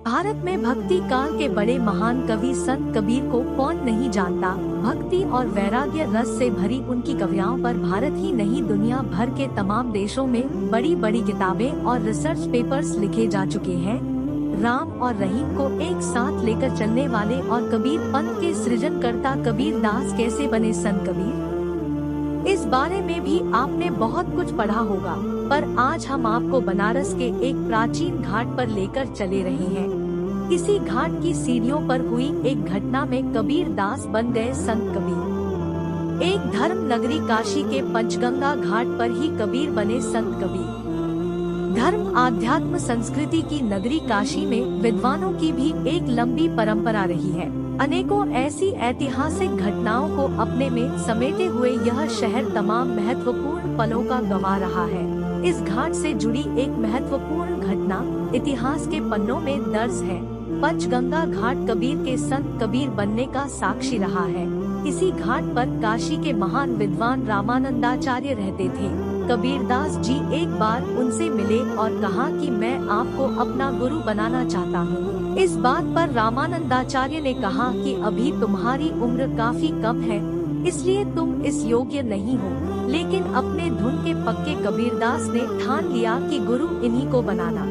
भारत में भक्ति काल के बड़े महान कवि संत कबीर को कौन नहीं जानता। भक्ति और वैराग्य रस से भरी उनकी कविताओं पर भारत ही नहीं दुनिया भर के तमाम देशों में बड़ी बड़ी किताबें और रिसर्च पेपर्स लिखे जा चुके हैं। राम और रहीम को एक साथ लेकर चलने वाले और कबीर पंथ के सृजनकर्ता कबीर दास कैसे बने संत कबीर, इस बारे में भी आपने बहुत कुछ पढ़ा होगा, पर आज हम आपको बनारस के एक प्राचीन घाट पर लेकर चले रहे हैं। इसी घाट की सीढ़ियों पर हुई एक घटना में कबीर दास बन गए संत कबीर। एक धर्म नगरी काशी के पंचगंगा घाट पर ही कबीर बने संत कबीर। धर्म आध्यात्म संस्कृति की नगरी काशी में विद्वानों की भी एक लंबी परंपरा रही है। अनेकों ऐसी ऐतिहासिक घटनाओं को अपने में समेटे हुए यह शहर तमाम महत्वपूर्ण पलों का गवाह रहा है। इस घाट से जुड़ी एक महत्वपूर्ण घटना इतिहास के पन्नों में दर्ज है। पंचगंगा घाट कबीर के संत कबीर बनने का साक्षी रहा है। इसी घाट पर काशी के महान विद्वान रामानंदाचार्य रहते थे। कबीरदास जी एक बार उनसे मिले और कहा कि मैं आपको अपना गुरु बनाना चाहता हूँ। इस बात पर रामानंदाचार्य ने कहा कि अभी तुम्हारी उम्र काफी कम है, इसलिए तुम इस योग्य नहीं हो। लेकिन अपने धुन के पक्के कबीरदास ने ठान लिया कि गुरु इन्हीं को बनाना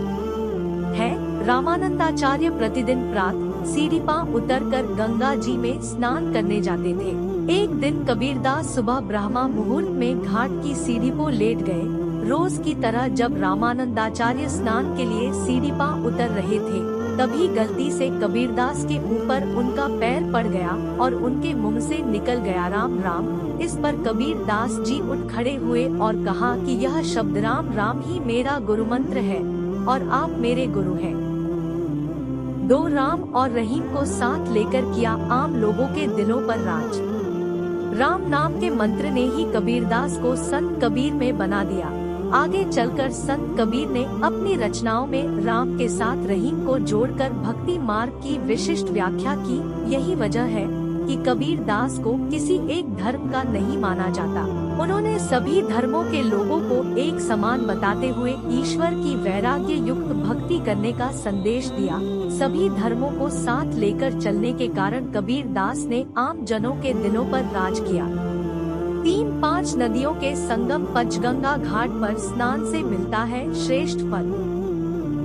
है। रामानंदाचार्य प्रतिदिन प्रातः सीढ़ीपा उतरकर गंगा जी में स्नान करने जाते थे। एक दिन कबीरदास सुबह ब्रह्मा मुहूर्त में घाट की सीढ़ी पर लेट गए। रोज की तरह जब रामानंदाचार्य स्नान के लिए सीढ़ीपा उतर रहे थे, तभी गलती से कबीरदास के ऊपर उनका पैर पड़ गया और उनके मुंह से निकल गया राम राम। इस पर कबीरदास जी उठ खड़े हुए और कहा कि यह शब्द राम राम ही मेरा गुरु मंत्र है और आप मेरे गुरु हैं। दो राम और रहीम को साथ लेकर किया आम लोगों के दिलों पर राज। राम नाम के मंत्र ने ही कबीरदास को संत कबीर में बना दिया। आगे चलकर संत कबीर ने अपनी रचनाओं में राम के साथ रहीम को जोड़कर भक्ति मार्ग की विशिष्ट व्याख्या की। यही वजह है कि कबीर दास को किसी एक धर्म का नहीं माना जाता। उन्होंने सभी धर्मों के लोगों को एक समान बताते हुए ईश्वर की वैराग्य युक्त भक्ति करने का संदेश दिया। सभी धर्मों को साथ लेकर चलने के कारण कबीर दास ने आम जनों के दिलों पर राज किया। 3-5 नदियों के संगम पंचगंगा घाट पर स्नान से मिलता है श्रेष्ठ फल।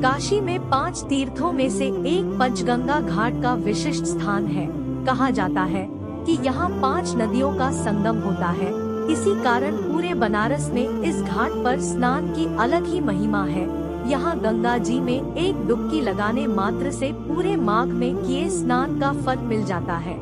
काशी में 5 तीर्थों में से एक पंचगंगा घाट का विशिष्ट स्थान है। कहा जाता है कि यहाँ 5 नदियों का संगम होता है। इसी कारण पूरे बनारस में इस घाट पर स्नान की अलग ही महिमा है। यहाँ गंगा जी में एक डुबकी लगाने मात्र से पूरे माघ में किए स्नान का फल मिल जाता है।